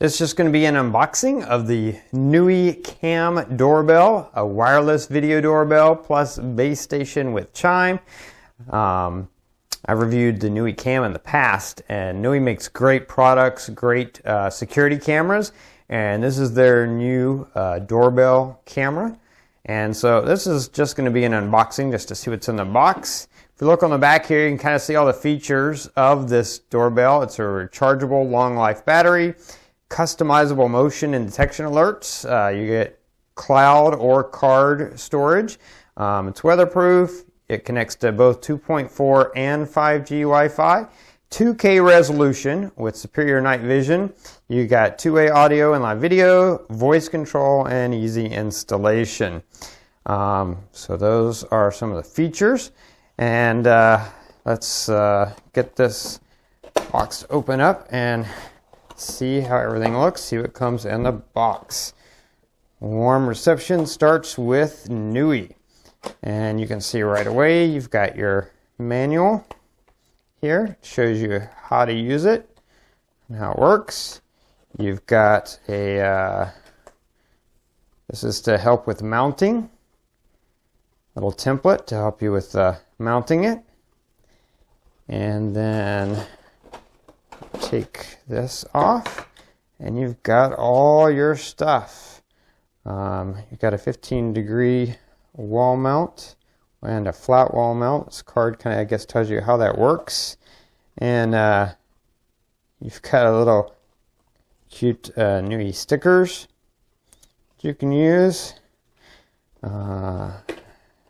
It's just going to be an unboxing of the Nooie Cam Doorbell, a wireless video doorbell plus base station with Chime. I reviewed the Nooie Cam in the past, and Nooie makes great products, great security cameras, and this is their new doorbell camera. And so this is just going to be an unboxing just to see what's in the box. If you look on the back here, you can kind of see all the features of this doorbell. It's a rechargeable long life battery, customizable motion and detection alerts. You get cloud or card storage. It's weatherproof. It connects to both 2.4 and 5G Wi-Fi. 2K resolution with superior night vision. You got two-way audio and live video, voice control, and easy installation. So those are some of the features. And let's get this box to open up and see how everything looks, see what comes in the box. Warm reception starts with Nooie. And you can see right away you've got your manual here. It shows you how to use it and how it works. You've got a, this is to help with mounting. Little template to help you with mounting it. And then take this off and you've got all your stuff. You've got a 15-degree wall mount and a flat wall mount. This card kind of, I guess, tells you how that works. And you've got a little cute Nooie stickers that you can use.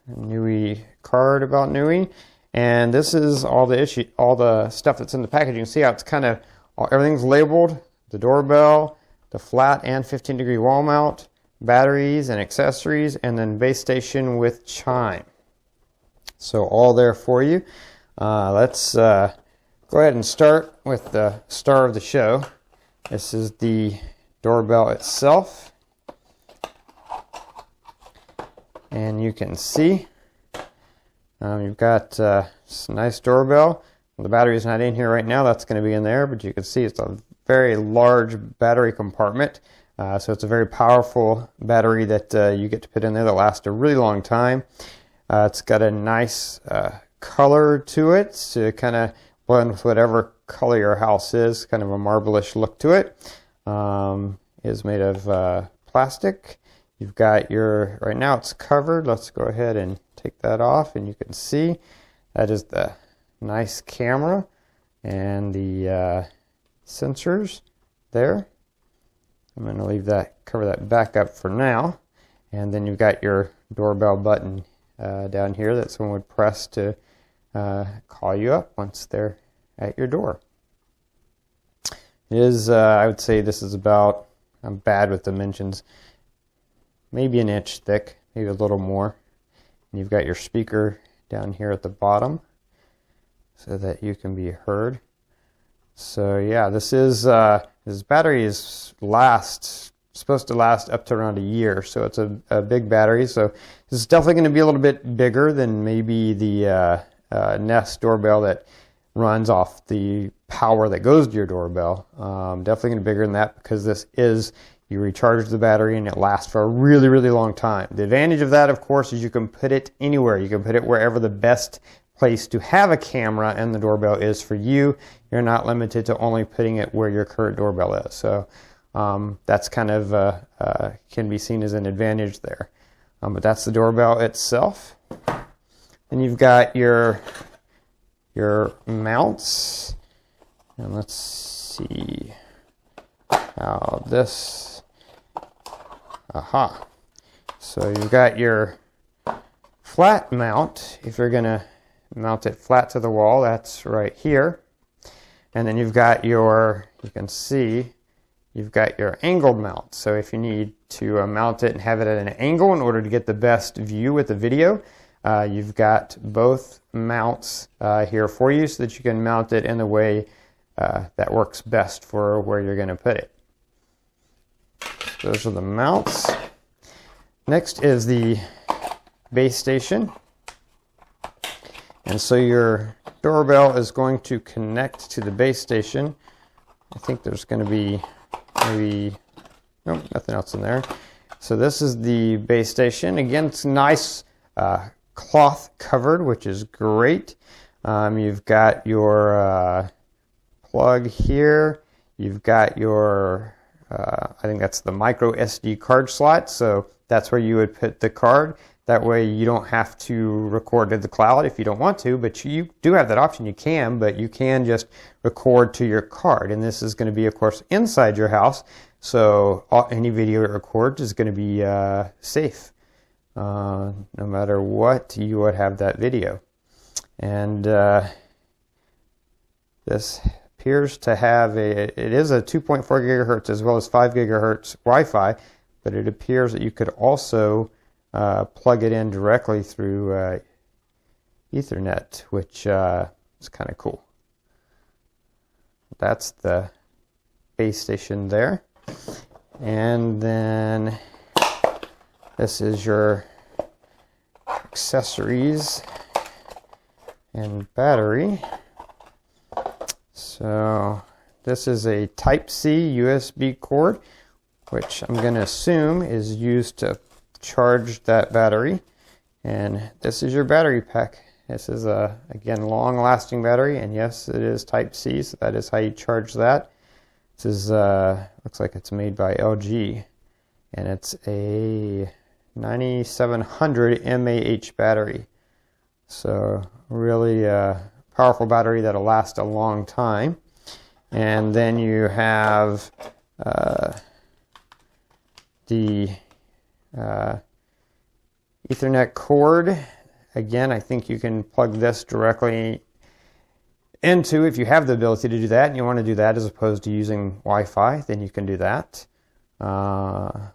Nooie card about Nooie. And this is all the stuff that's in the package. You can see how it's kind of, everything's labeled. The doorbell, the flat and 15-degree wall mount, batteries and accessories, and then base station with Chime. So all there for you. Let's go ahead and start with the star of the show. This is the doorbell itself. And you can see you've got this nice doorbell. The battery is not in here right now. That's going to be in there, but you can see it's a very large battery compartment. So it's a very powerful battery that you get to put in there that lasts a really long time. It's got a nice color to it to kind of blend with whatever color your house is, kind of a marble-ish look to it. It is made of plastic. You've got your, right now it's covered. Let's go ahead and take that off, and you can see that is the nice camera and the sensors there. I'm going to leave that, cover that back up for now. And then you've got your doorbell button down here that someone would press to call you up once they're at your door. It is, I would say this is about, I'm bad with dimensions, maybe an inch thick, maybe a little more. And you've got your speaker down here at the bottom so that you can be heard. So yeah, this is this battery is supposed to last up to around a year, so it's a big battery. So this is definitely going to be a little bit bigger than maybe the Nest doorbell that runs off the power that goes to your doorbell. Definitely going to be bigger than that because this is, you recharge the battery and it lasts for a really, really long time. The advantage of that, of course, is you can put it anywhere. You can put it wherever the best place to have a camera and the doorbell is for you. You're not limited to only putting it where your current doorbell is. So that's kind of can be seen as an advantage there. But that's the doorbell itself. And you've got your mounts. And let's see how this, aha. So you've got your flat mount. If you're going to mount it flat to the wall, that's right here. And then you've got your, you can see, you've got your angled mount. So if you need to mount it and have it at an angle in order to get the best view with the video, you've got both mounts here for you so that you can mount it in the way that works best for where you're going to put it. So those are the mounts. Next is the base station. And so your doorbell is going to connect to the base station. I think there's going to be maybe, nope, nothing else in there. So this is the base station. Again, it's nice cloth covered, which is great. You've got your plug here. You've got your, I think that's the micro SD card slot. So that's where you would put the card. That way you don't have to record to the cloud if you don't want to, but you do have that option. You can, but you can just record to your card. And this is going to be, of course, inside your house. So any video it records is going to be safe. No matter what, you would have that video. And this appears to have it is a 2.4 gigahertz as well as 5 gigahertz Wi-Fi, but it appears that you could also plug it in directly through Ethernet, which is kind of cool. That's the base station there. And then this is your accessories and battery. So this is a Type-C USB cord, which I'm going to assume is used to charge that battery. And this is your battery pack. This is a, again, long-lasting battery, and yes, it is Type-C, so that is how you charge that. This is looks like it's made by LG, and it's a 9700 mAh battery. So really powerful battery that'll last a long time. And then you have the Ethernet cord. Again, I think you can plug this directly into, if you have the ability to do that and you want to do that as opposed to using Wi-Fi, then you can do that,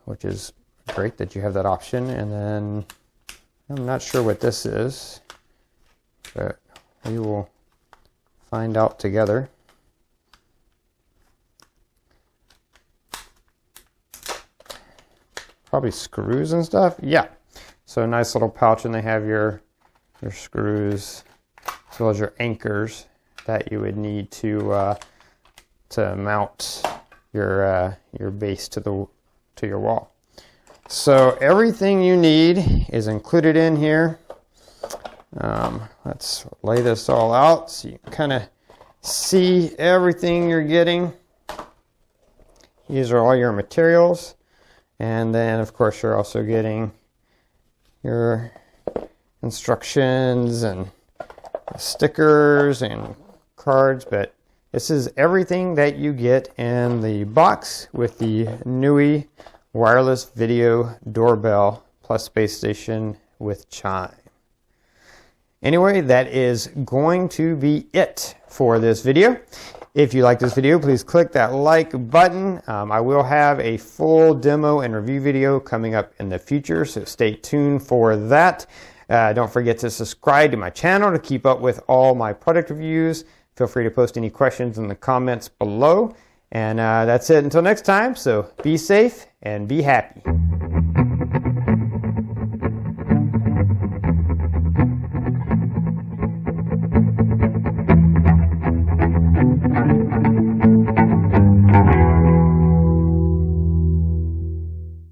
which is great that you have that option. And then I'm not sure what this is, but we will find out together. Probably screws and stuff. Yeah. So a nice little pouch, and they have your screws as well as your anchors that you would need to mount your base to your wall. So everything you need is included in here. Let's lay this all out so you can kind of see everything you're getting. These are all your materials. And then, of course, you're also getting your instructions and stickers and cards. But this is everything that you get in the box with the Nooie Wireless Video Doorbell plus base station with Chime. Anyway, that is going to be it for this video. If you like this video, please click that like button. I will have a full demo and review video coming up in the future, so stay tuned for that. Don't forget to subscribe to my channel to keep up with all my product reviews. Feel free to post any questions in the comments below. And that's it until next time, so be safe and be happy.